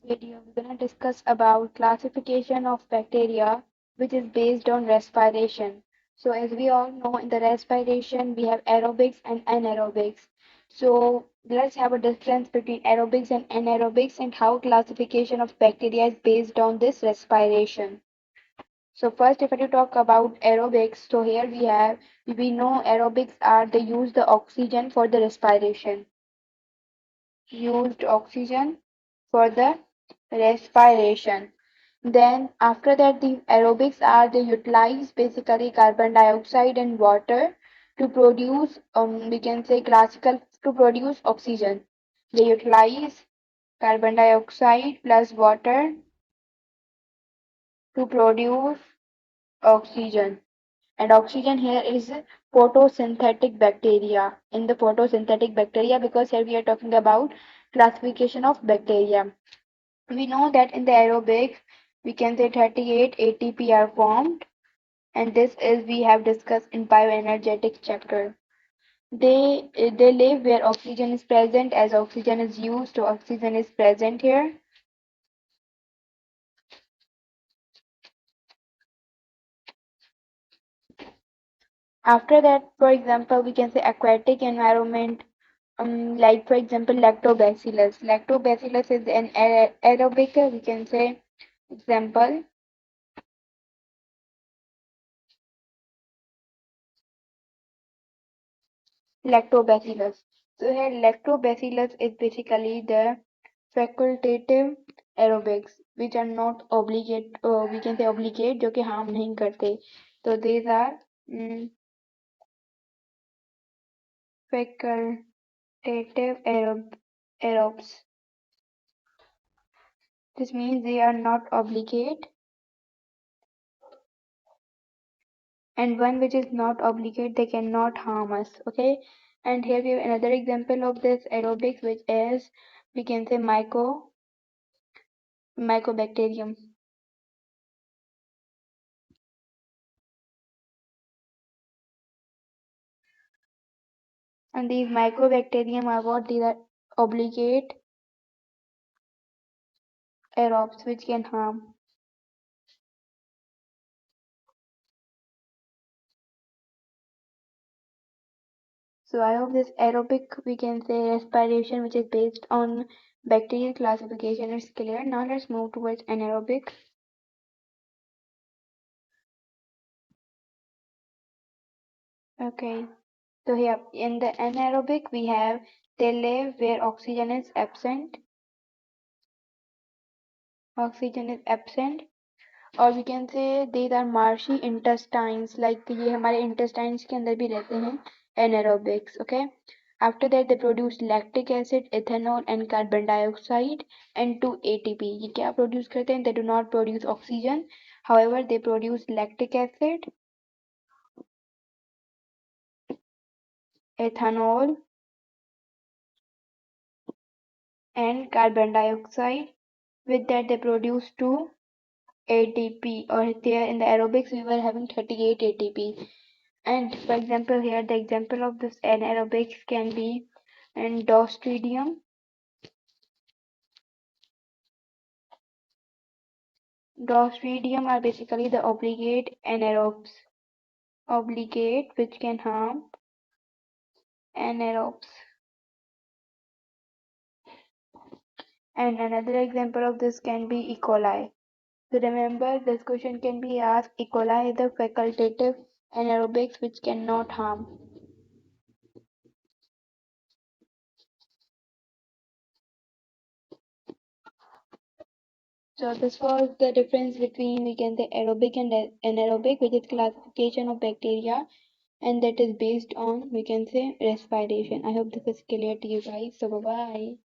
video, we're going to discuss about classification of bacteria, which is based on respiration. So as we all know, in the respiration, we have aerobics and anaerobics. So let's have a difference between aerobics and anaerobics and how classification of bacteria is based on this respiration. So first, if I do talk about aerobics, so here we know aerobics are they use the oxygen for the respiration. Used oxygen for the respiration. Then after that the aerobics are they utilize basically carbon dioxide and water to produce we can say classical to produce oxygen. They utilize carbon dioxide plus water to produce oxygen. And oxygen here is photosynthetic bacteria. In the photosynthetic bacteria, because here we are talking about classification of bacteria. We know that in the aerobics, we can say 38 ATP are formed, and this is we have discussed in bioenergetics chapter. They live where oxygen is present, as oxygen is used, so oxygen is present here. After that, for example, we can say aquatic environment, like for example lactobacillus. Lactobacillus is an aerobic, we can say example. Lactobacillus. So here lactobacillus is basically the facultative aerobics which are not obligate, we can say obligate, जो कि harm नहीं करते. So these are facultative aerobes. This means they are not obligate, and one which is not obligate they cannot harm us. Okay, and here we have another example of this aerobics, which is we can say mycobacterium. And these mycobacterium are what? These are obligate aerobes which can harm. So I hope this aerobic, we can say respiration, which is based on bacterial classification, is clear. Now let's move towards anaerobic. Okay, so here in the anaerobic we have they live where oxygen is absent. Oxygen is absent, और we can say these are marshy intestines, like ये हमारे intestines के अंदर भी रहते हैं anaerobics. Okay, after that they produce lactic acid, ethanol and carbon dioxide and 2 ATP. ये क्या produce करते हैं? They do not produce oxygen, however they produce lactic acid, ethanol and carbon dioxide. With that they produce 2 ATP, or there in the aerobics we were having 38 ATP. And for example, here the example of this anaerobics can be endostridium. Dostridium are basically the obligate anaerobes, obligate which can harm anaerobes. And another example of this can be E. coli. So remember, this question can be asked. E. coli is the facultative anaerobics which cannot harm. So this was the difference between, we can say, aerobic and anaerobic, which is classification of bacteria, and that is based on, we can say, respiration. I hope this is clear to you guys. So bye bye.